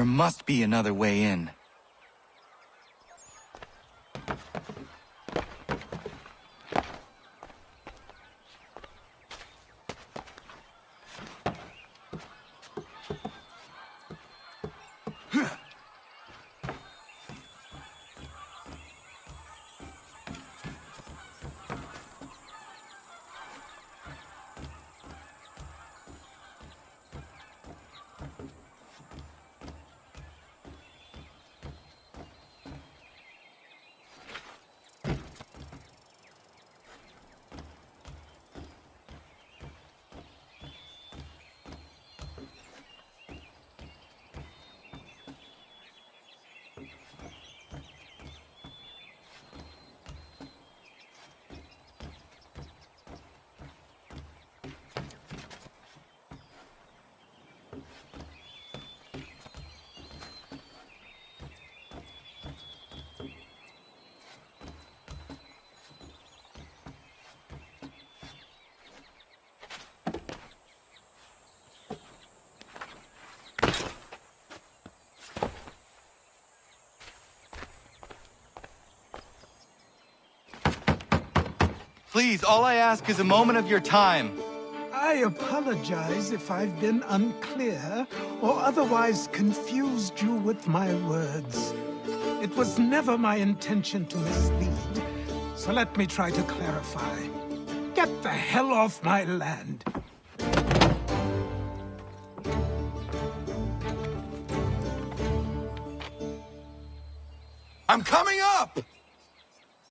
There must be another way in. Please, all I ask is a moment of your time. I apologize if I've been unclear or otherwise confused you with my words. It was never my intention to mislead, so let me try to clarify. Get the hell off my land. I'm coming up!